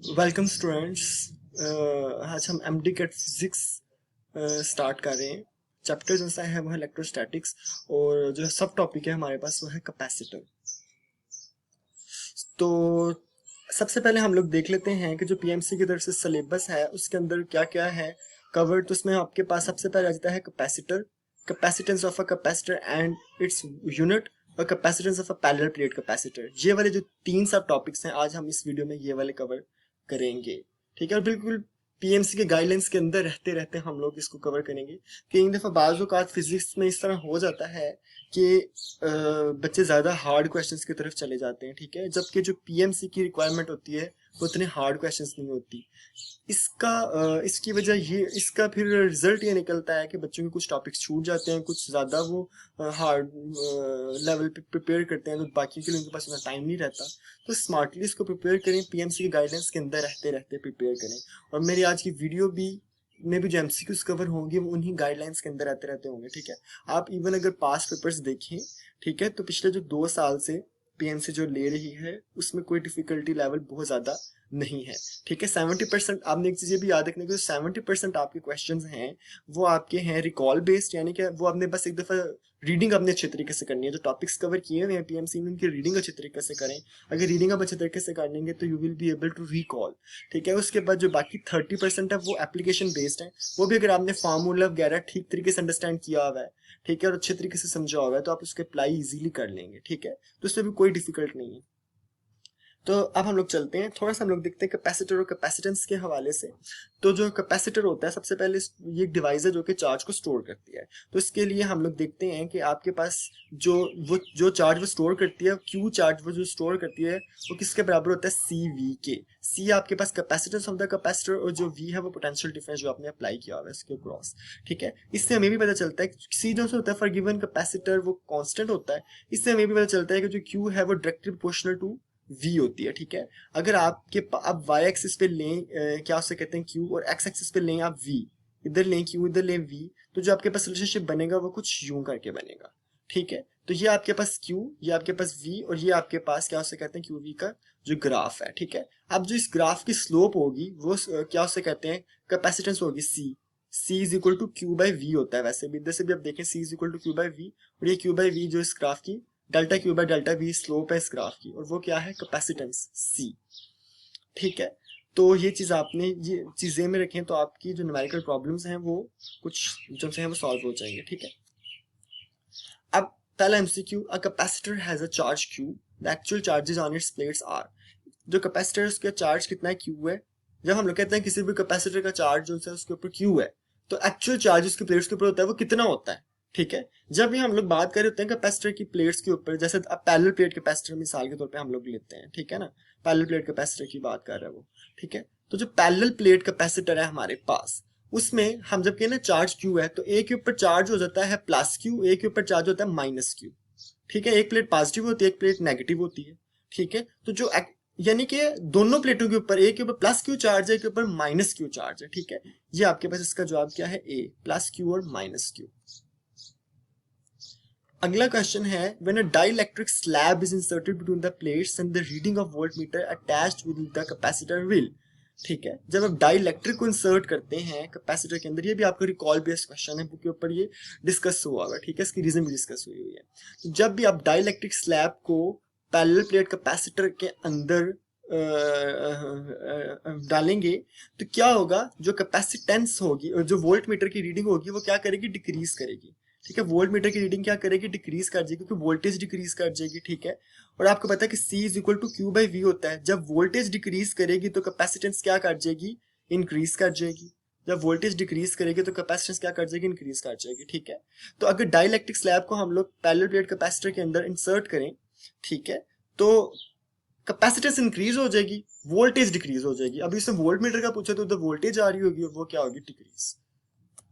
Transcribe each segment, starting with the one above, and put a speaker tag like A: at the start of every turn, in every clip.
A: Welcome students. आज हम M D CAT physics start कर रहे हैं। चैप्टर जो सा है वो है इलेक्ट्रोस्टैटिक्स और जो सब टॉपिक है हमारे पास वो है कैपेसिटर। तो सबसे पहले हम लोग देख लेते हैं कि जो पीएमसी की तरफ से सिलेबस है उसके अंदर क्या क्या है कवर। तो उसमें आपके पास सबसे पहले आ जाता है capacitor, capacitance of a capacitor and its unit, और capacitance of a parallel plate capacitor. ये वाले जो तीन सब टॉपिक्स हैं आज हम इस वीडियो में ये वाले कवर करेंगे। ठीक है, और बिल्कुल पीएमसी के गाइडलाइंस के अंदर रहते रहते हम लोग इसको कवर करेंगे। कई दफा बाज़ औक़ात फिजिक्स में इस तरह हो जाता है कि बच्चे ज़्यादा हार्ड क्वेश्चंस की तरफ चले जाते हैं। ठीक है, जबकि जो पीएमसी की रिक्वायरमेंट होती है वो उतने हार्ड क्वेश्चंस नहीं होती। इसकी वजह ये इसका फिर रिजल्ट ये निकलता है कि बच्चों के कुछ टॉपिक्स छूट जाते हैं, कुछ ज़्यादा वो हार्ड लेवल पे प्रिपेयर करते हैं, तो बाकी के लिए उनके पास उतना टाइम नहीं रहता। तो स्मार्टली इसको प्रिपेयर करें, पीएमसी के गाइडेंस के अंदर रहते रहते प्रिपेयर करें। और मेरी आज की वीडियो भी में भी जो एमसीक्यूज कवर होंगे वो उन्हीं गाइडलाइंस के अंदर रहते रहते होंगे। ठीक है, आप इवन अगर पास्ट पेपर्स देखें, ठीक है, तो पिछले जो 2 साल से पीएमसी जो ले रही है उसमें कोई डिफिकल्टी लेवल बहुत ज़्यादा नहीं है। ठीक है, 70% आपने एक चीज़ ये भी याद रखने की, 70% आपके क्वेश्चंस हैं वो आपके हैं रिकॉल बेस्ड, यानी कि वो आपने बस एक दफ़ा रीडिंग अपने अच्छे तरीके से करनी है। जो टॉपिक्स कवर किए हुए हैं पीएमसी में उनकी रीडिंग अच्छे तरीके से करें। अगर रीडिंग आप अच्छे तरीके से कर लेंगे तो you will be able to recall. ठीक है, उसके बाद जो बाकी 30% है वो एप्लीकेशन बेस्ड है। वो भी अगर आपने फार्मूला वगैरह ठीक तरीके से अंडरस्टैंड किया हुआ है, ठीक है, और अच्छे तरीके से समझा हुआ है, तो आप उसके अप्लाई इजीली कर लेंगे। ठीक है, तो उसमें भी कोई डिफिकल्ट नहीं है। तो अब हम लोग चलते हैं, थोड़ा सा हम लोग देखते हैं कैपेसिटर और कैपेसिटेंस के हवाले से। तो जो कैपेसिटर होता है सबसे पहले ये एक डिवाइस है जो कि चार्ज को स्टोर करती है। तो इसके लिए हम लोग देखते हैं कि आपके पास जो चार्ज वो स्टोर करती है, क्यू चार्ज वो जो स्टोर करती है वो किसके बराबर होता है, सी वी के। सी आपके पास कैपेसिटेंस ऑफ द कैपेसिटर और जो वी है वो पोटेंशियल डिफरेंस जो आपने अप्लाई किया हुआ है इसके क्रॉस। ठीक है, इससे हमें भी पता चलता है कि सी जो होता है फॉर गिवन कैपेसिटर वो कांस्टेंट होता है। इससे हमें भी पता चलता है कि जो क्यू है वो डायरेक्टली प्रोपोर्शनल टू v होती है। ठीक है, अगर आप y एक्सिस पे लें क्या उसे कहते हैं q, और x एक्सिस पे लें आप v, इधर लें q इधर लें v, तो जो आपके पास रिलेशनशिप बनेगा वो कुछ यूं करके बनेगा। ठीक है, तो ये आपके पास q, ये आपके पास v, और ये आपके पास क्या उसे कहते हैं qv का जो ग्राफ है। ठीक है, अब जो इस ग्राफ की स्लोप होगी वो क्या उसे कहते हैं, कैपेसिटेंस होगी c is equal to Q by V होता है। वैसे भी इधर से भी आप देखें c is equal to Q by V, और ये क्यू बाई वी जो इस ग्राफ की delta Q by delta V slope है इस ग्राफ की, और वो क्या है, कैपेसिटेंस सी। ठीक है, तो ये चीज आपने ये चीजें में रखें तो आपकी जो न्यूमेरिकल प्रॉब्लम्स हैं वो कुछ जो है वो सॉल्व हो जाएंगे। ठीक है, अब पहला MCQ, a capacitor has a charge Q, the actual charges on its plates are. जो कैपेसिटर उसका चार्ज कितना है, क्यू है। जब हम लोग कहते हैं किसी भी कैपेसिटर का चार्ज जो है उसके ऊपर क्यू है, तो एक्चुअल चार्ज उसकी प्लेट्स के ऊपर होता है वो कितना होता है। ठीक है, जब भी हम लोग बात कर रहे होते हैं कैपेसिटर की प्लेट्स के ऊपर, जैसे अब पैरेलल प्लेट कैपेसिटर मिसाल के तौर पे हम लोग लेते हैं, ठीक है ना, पैरेलल प्लेट कैपेसिटर की बात कर रहे हैं वो। ठीक है, तो जो पैरेलल प्लेट कैपेसिटर है हमारे पास, उसमें हम जब कहते हैं चार्ज क्यू है तो ए के ऊपर चार्ज हो जाता है प्लस क्यू, ए के ऊपर चार्ज होता है माइनस क्यू। ठीक है, एक प्लेट पॉजिटिव होती है एक प्लेट नेगेटिव होती है। ठीक है, तो जो यानी कि दोनों प्लेटों के ऊपर, ए के ऊपर प्लस क्यू चार्ज है, के ऊपर माइनस क्यू चार्ज है। ठीक है, ये आपके पास इसका जवाब क्या है, ए प्लस क्यू और माइनस क्यू। अगला क्वेश्चन है, when a dielectric slab is inserted between the plates and the reading of voltmeter attached with the capacitor will. ठीक है, जब आप डाइलेक्ट्रिक को इंसर्ट करते हैं कैपेसिटर के अंदर, ये भी आपका रिकॉल बेस्ड क्वेश्चन है, बुक के ऊपर ये डिस्कस हुआ है। ठीक है, इसकी रीजन भी डिस्कस हुई हुई है। तो जब भी आप डाइलेक्ट्रिक स्लैब को पैरेलल प्लेट कैपेसिटर के अंदर डालेंगे तो क्या होगा, जो कैपेसिटेंस होगी और जो वोल्ट मीटर की रीडिंग होगी वो क्या करेगी, डिक्रीज करेगी। ठीक है, वोल्ट मीटर की रीडिंग क्या करेगी, डिक्रीज कर जाएगी, क्योंकि वोल्टेज डिक्रीज कर जाएगी। ठीक है, और आपको पता है कि C is equal to Q by V होता है। जब वोल्टेज डिक्रीज करेगी तो कैपेसिटेंस क्या कर जाएगी, इंक्रीज कर जाएगी। जब वोल्टेज डिक्रीज करेगी तो कैपेसिटेंस क्या कर जाएगी, इंक्रीज कर जाएगी। ठीक है, तो अगर डाइलेक्ट्रिक स्लैब को हम लोग पैरेलल प्लेट कैपेसिटर के अंदर इंसर्ट करें, ठीक है, तो कैपेसिटेंस इंक्रीज हो जाएगी, वोल्टेज डिक्रीज हो जाएगी। अभी इसमें वोल्ट मीटर का पूछा तो उधर वोल्टेज आ रही होगी और वो क्या होगी, डिक्रीज।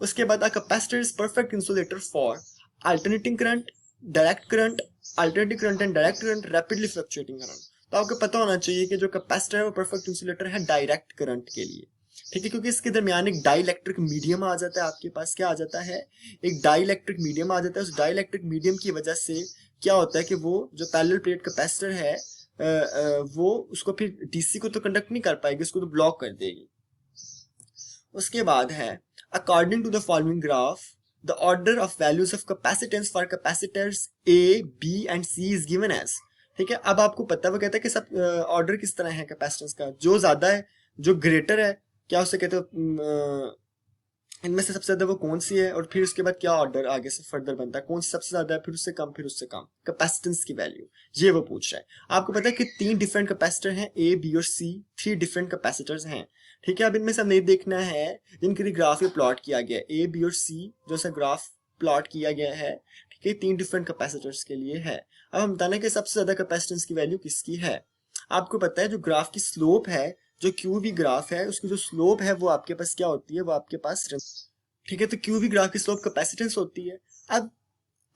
A: उसके बाद a capacitor is perfect insulator for alternating current, direct current, alternating current and direct current, rapidly fluctuating current. तो आपको पता होना चाहिए कि जो कैपेसिटर है वो परफेक्ट इंसुलेटर है डायरेक्ट करंट के लिए। ठीक है, क्योंकि इसके दरमियान एक डाइलेक्ट्रिक मीडियम आ जाता है, आपके पास क्या आ जाता है, एक डाइलेक्ट्रिक मीडियम आ जाता है। उस डाइलेक्ट्रिक मीडियम की वजह से क्या होता है कि वो जो पैरेलल प्लेट कैपेसिटर है वो उसको फिर डीसी को तो कंडक्ट नहीं कर पाएगी, उसको तो ब्लॉक कर देगी। उसके बाद है according to the following graph the order of values of capacitance for capacitors A B and C is given as. ठीक है, अब आपको पता है, वो कहता है कि सब ऑर्डर किस तरह है कैपेसिटेंस का, जो ज्यादा है, जो ग्रेटर है, क्या उससे कहते हो, इनमें से सबसे ज्यादा वो कौन सी है, और फिर उसके बाद क्या ऑर्डर आगे से फर्दर बनता है, कौन सी सबसे ज्यादा है, फिर उससे कम, फिर उससे कम, कैपेसिटेंस की वैल्यू, ये वो पूछ रहा है। आपको पता है कि 3 डिफरेंट कैपेसिटर हैं, ए बी और सी, 3 डिफरेंट कैपेसिटर्स हैं। ठीक है, अब इनमें से हमें देखना है जिनके ग्राफ ये प्लॉट किया गया है, ए बी और सी जो सा ग्राफ प्लॉट किया गया है। ठीक है, 3 डिफरेंट कैपेसिटर्स के लिए है। अब हम बताना कि सबसे ज्यादा कैपेसिटेंस की वैल्यू किसकी है। आपको पता है जो ग्राफ की स्लोप है, जो क्यू वी ग्राफ है, उसकी जो स्लोप है वो आपके पास क्या होती है, वो आपके पास, ठीक है, तो क्यू वी ग्राफ की स्लोप कैपेसिटेंस होती है। अब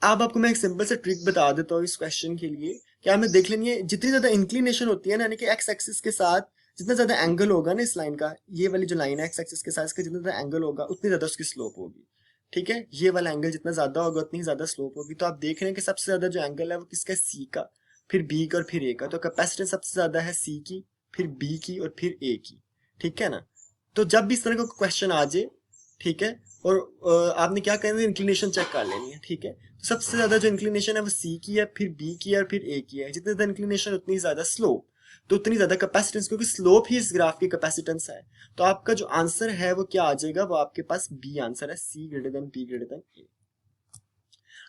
A: आपको मैं एक सिंपल सा ट्रिक बता देता हूँ इस क्वेश्चन के लिए। क्या हमें देख लेनी है, जितनी ज्यादा इंक्लिनेशन होती है ना, यानी कि एक्स एक्सिस के साथ जितना ज्यादा एंगल होगा ना इस लाइन का, ये वाली जो लाइन है एक्स एक्सिस के साथ, इसका जितना ज्यादा एंगल होगा उतनी ज्यादा उसकी स्लोप होगी। ठीक है, ये वाला एंगल जितना ज्यादा होगा उतनी ज्यादा स्लोप होगी। तो आप देख रहे हैं कि सबसे ज्यादा जो एंगल है वो किसका, सी का, फिर बी का और फिर ए का। तो कैपेसिटेंस सबसे ज्यादा है सी की, फिर बी की और फिर ए की। ठीक है ना, तो जब भी इस तरह का क्वेश्चन आ जाए, ठीक है, और आपने क्या करना है, इंक्लिनेशन चेक कर लेनी है। ठीक है, तो सबसे ज्यादा जो इंक्लिनेशन है वो सी की है, फिर बी की है और फिर ए की है। जितनी ज्यादा इंक्लिनेशन उतनी ज्यादा स्लोप, तो उतनी ज्यादा कैपेसिटेंस, क्योंकि स्लोप ही इस ग्राफ की कैपेसिटेंस है। तो आपका जो आंसर है वो क्या आ जाएगा, वो आपके पास बी आंसर है, C greater than B greater than A.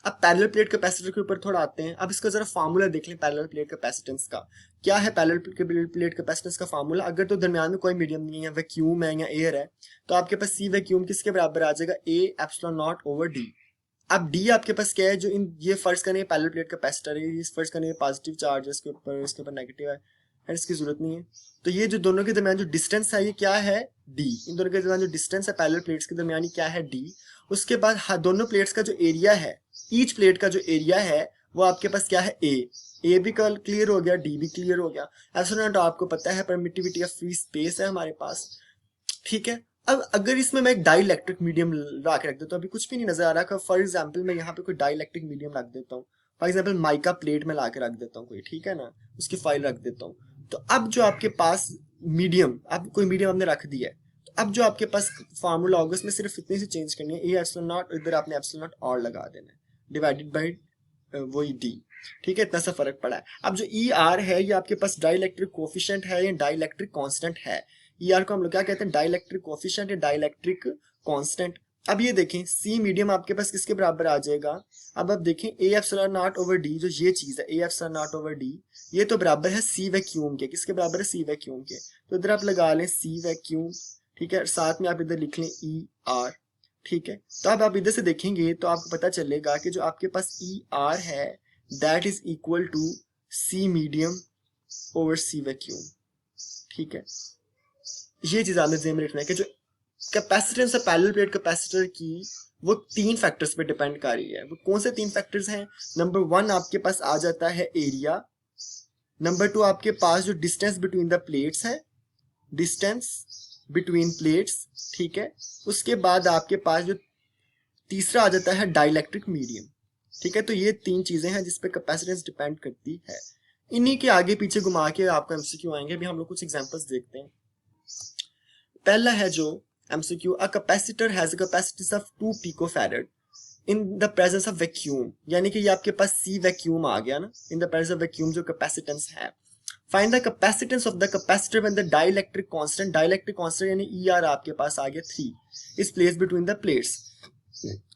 A: अब पैरेलल प्लेट कैपेसिटर के ऊपर थोड़ा आते हैं। अब इसका जरा फार्मूला देख लें पैरेलल प्लेट कैपेसिटेंस का। क्या है पैरेलल प्लेट कैपेसिटेंस का फार्मूला, अगर तो दरमियान में कोई मीडियम नहीं है, वैक्यूम है या एयर है, तो आपके पास सी वैक्यूम किसके बराबर आ जाएगा, A epsilon not over D. अब डी आपके पास क्या है, जो इन ये फर्ज करने पैरेलल प्लेट कैपेसिटर है, इस फर्ज करने पॉजिटिव चार्ज है इसके ऊपर नेगेटिव है, इसकी जरूरत नहीं है। तो ये जो दोनों के दरमियान जो डिस्टेंस है ये क्या है, डी। इन दोनों के दरमियान जो डिस्टेंस है पैरेलल प्लेट्स के दरमियान क्या है, डी। उसके बाद दोनों प्लेट्स का जो एरिया है, ईच प्लेट का जो एरिया है वो आपके पास क्या है, ए भी क्लियर हो गया, डी भी क्लियर हो गया। एप्सिलॉन आपको पता है परमिटिविटी ऑफ फ्री स्पेस है हमारे पास। ठीक है, अब अगर इसमें मैं एक डाइलेक्ट्रिक मीडियम ला के रख देता हूँ, अभी कुछ भी नहीं नजर आ रहा, फॉर एग्जाम्पल मैं यहाँ पे कोई डाइलेक्ट्रिक मीडियम रख देता हूँ, फॉर एग्जाम्पल माइका प्लेट में ला के रख देता हूँ कोई, ठीक है ना, उसकी फाइल रख देता हूँ। तो अब जो आपके पास मीडियम, अब कोई मीडियम आपने रख दिया है, तो अब जो आपके पास फार्मूला होगा उसमें सिर्फ इतनी सी चेंज करनी है, ए एप्सिलॉन नॉट, इधर आपने एप्सिलॉन नॉट और लगा देना है, डिवाइडेड बाई वही डी। ठीक है, इतना सा फर्क पड़ा है। अब जो ई आर है ये आपके पास डाइलेक्ट्रिक कोफिशिएंट है या डाइलेक्ट्रिक कांस्टेंट है। ई आर को हम लोग क्या कहते हैं, डाइलेक्ट्रिक कोफिशिएंट या डाइलेक्ट्रिक कांस्टेंट। अब ये देखें सी मीडियम आपके पास किसके बराबर आ जाएगा, अब आप देखें A epsilon not over D, जो ये चीज है A epsilon not over D, ये तो बराबर है सी वैक्यूम के। किसके बराबर है, सी वैक्यूम के। तो इधर आप लगा लें सी वैक्यूम, ठीक है, साथ में आप इधर लिख लें ई आर। ठीक है, तो अब आप इधर से देखेंगे तो आपको पता चलेगा कि जो आपके पास ई आर है that is equal to C medium over C vacuum. ठीक है, ये चीज आपने ध्यान में रखना है कि जो कैपेसिटेंस है पैरेलल प्लेट कैपेसिटर की वो 3 फैक्टर्स पे डिपेंड कर रही है। वो कौन से 3 फैक्टर्स हैं, नंबर 1 आपके पास आ जाता है एरिया, नंबर 2 आपके पास जो डिस्टेंस बिटवीन द प्लेट्स है, डिस्टेंस बिटवीन प्लेट्स। ठीक है, उसके बाद आपके पास जो तीसरा आ जाता है डाइलेक्ट्रिक मीडियम। ठीक है, तो ये 3 चीजें हैं जिस पे कैपेसिटेंस डिपेंड करती है। इन्हीं के आगे पीछे घुमा के आपका एमसीक्यू आएंगे। अभी हम लोग कुछ एग्जांपल्स देखते हैं। पहला है जो MCQ, a capacitor has a capacitance of 2 picofarad in the presence of vacuum, यानी कि ये आपके पास सी वैक्यूम आ गया ना, in the presence of vacuum जो कैपेसिटेंस है। Find the capacitance of the capacitor when the dielectric constant, dielectric constant यानी ER आपके पास आ गया 3, is placed between the plates.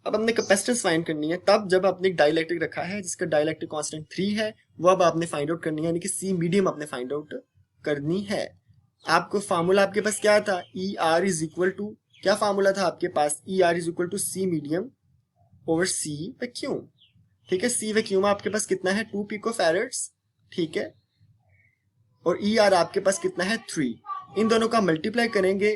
A: अब हमने कैपेसिटेंस फाइंड करनी है तब जब आपने एक डाइलेक्ट्रिक रखा है जिसका डाइलेक्ट्रिक कांस्टेंट 3 है, वो अब आपने फाइंड आउट करनी है, यानी कि सी मीडियम आपने फाइंड आउट करनी है। आपको फार्मूला आपके पास क्या था, E R is equal to, क्या फार्मूला था आपके पास, E R is equal to C medium over C vacuum. ठीक है, सी वैक्यूम आपके पास कितना है, 2 पिकोफैराड्स। ठीक है, और ई आर आपके पास कितना है, 3। इन दोनों का मल्टीप्लाई करेंगे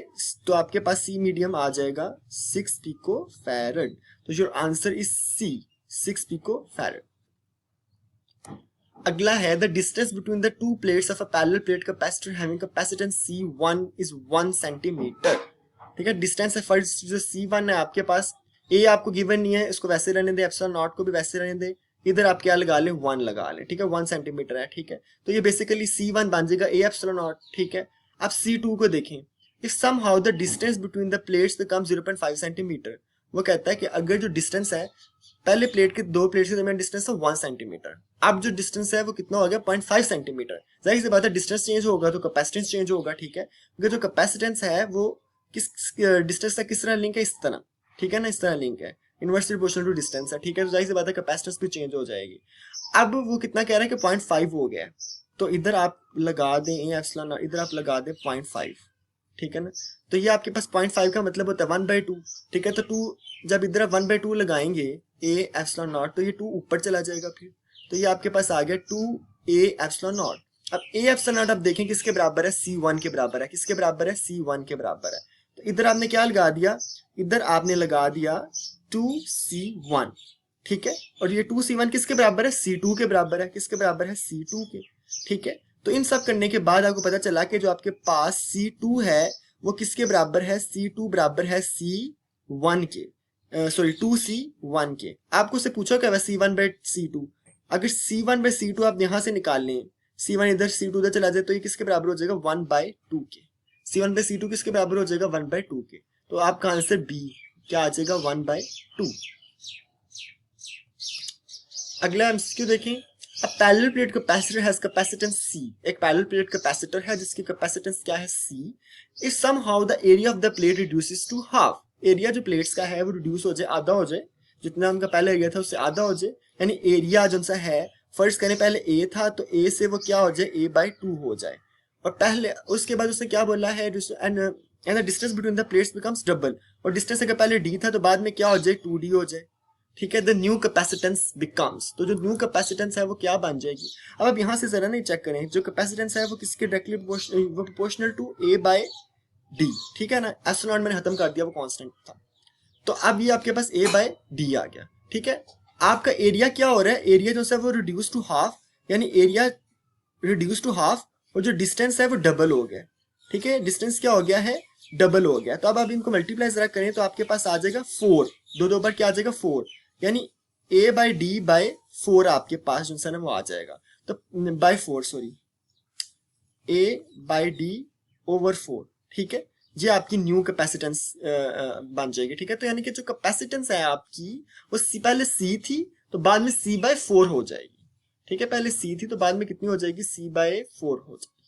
A: तो आपके पास सी मीडियम आ जाएगा 6 पिकोफैराड। तो your answer is C, 6 picofarad. अगला है the distance between the 2 plates of a parallel plate capacitor having capacitance C1 is 1 centimetre. ठीक है, डिस्टेंस है फर्स्ट जो C1 है आपके पास, ए आपको गिवन नहीं है, इसको वैसे रहने दे, एप्सिलॉन नॉट को भी वैसे रहने दे, इधर आप क्या लगा लें, 1 लगा लें, ठीक है, 1 सेंटीमीटर है, ठीक है। तो ये बेसिकली C1 बन जाएगा A एप्सिलॉन नॉट, ठीक है। अब C2 को देखें, if somehow the distance between the plates become 0.5 centimetre, वो कहता है कि अगर जो डिस्टेंस है पहले प्लेट के दो प्लेट्स के दरमियान डिस्टेंस है 1 सेंटीमीटर, अब जो डिस्टेंस है वो कितना हो गया 0.5 सेंटीमीटर। जाहिर सी बात है डिस्टेंस चेंज होगा तो कैपेसिटेंस चेंज होगा, ठीक है। अगर जो कैपेसिटेंस है वो किस डिस्टेंस का किस तरह लिंक है, इस तरह, ठीक है ना, इस तरह लिंक है, इनवर्सली प्रोपोर्शनल टू डिस्टेंस है, ठीक है। तो जाहिर सी बात है कैपेसिटेंस भी चेंज हो जाएगी। अब वो कितना कह रहा है कि 0.5 हो गया है, तो इधर आप लगा दें ए एप्सिलॉन, इधर आप लगा दें 0.5, ठीक है ना। तो ये आपके पास 0.5 का मतलब होता है 1/2, ठीक है। तो 2 जब इधर आप 1/2 लगाएंगे ए एप्सिलॉन नॉट, तो ये 2 ऊपर चला जाएगा फिर, तो ये आपके पास आ गया 2 ए एप्सिलॉन नॉट। अब ए एप्सिलॉन नॉट आप देखें किसके बराबर है, C1 के बराबर है, किसके बराबर है, C1 के बराबर है। तो इधर आपने क्या लगा दिया, इधर आपने लगा दिया 2C1, ठीक है। और ये 2C1 किसके बराबर है, C2 के बराबर है, किसके बराबर है, C2 के, ठीक है। तो इन सब करने के बाद आपको पता चला कि जो आपके पास C2 है वो किसके बराबर है, C2 बराबर है C1 के, सॉरी 2C1 के। आपको से पूछो क्या C1/C2, अगर C1/C2 आप यहां से निकाल लें, C1 इधर C2 उधर चला जाए, तो ये किसके बराबर हो जाएगा 1/2 के। C1/C2 किसके बराबर हो जाएगा 1/2 के। तो आपका आंसर बी क्या आ जाएगा 1/2। अगला एमसीक्यू देखें, a parallel plate capacitor has capacitance C, एक पैरेलल प्लेट कैपेसिटर है जिसकी कैपेसिटेंस क्या है C। If somehow the area of the plate reduces to half, area जो प्लेट्स का है वो रिड्यूस हो जाए, आधा हो जाए, जितना उनका पहले एरिया था उससे आधा हो जाए, यानी एरिया जो सा है, फर्स्ट करें पहले A था तो A से वो क्या हो जाए A/2 हो जाए, और पहले उसके बाद उसने क्या बोला है, and the distance between the plates becomes double, और डिस्टेंस अगर पहले D था तो बाद में क्या हो जाए 2D हो जाए, ठीक है। द न्यू कैपेसिटेंस बिकम्स, तो जो न्यू कैपेसिटेंस है वो क्या बन जाएगी। अब आप यहाँ से जरा नहीं चेक करें, जो कैपेसिटेंस है वो किसके डायरेक्टली प्रोपोर्शनल टू A/D, ठीक है ना। एप्सिलॉन मैंने खत्म कर दिया, वो कांस्टेंट था। तो अब ये आपके पास A/D आ गया, ठीक है। आपका एरिया क्या हो रहा है, एरिया जो है वो रिड्यूस टू हाफ, यानी एरिया रिड्यूस टू हाफ, और जो डिस्टेंस है वो डबल हो गया, ठीक है। डिस्टेंस क्या हो गया है, डबल हो गया। तो अब आप इनको मल्टीप्लाई जरा करें तो आपके पास आ जाएगा 4, दो बार क्या आ जाएगा 4, यानी A/D/4 आपके पास जो है ना वो आ जाएगा। तो बाय 4, सॉरी, A/D/4, ठीक है। ये आपकी न्यू कैपेसिटेंस बन जाएगी, ठीक है। तो यानी कि जो कैपेसिटेंस है आपकी वो पहले C थी तो बाद में C/4 हो जाएगी, ठीक है। पहले C थी तो बाद में कितनी हो जाएगी, C/4 हो जाएगी।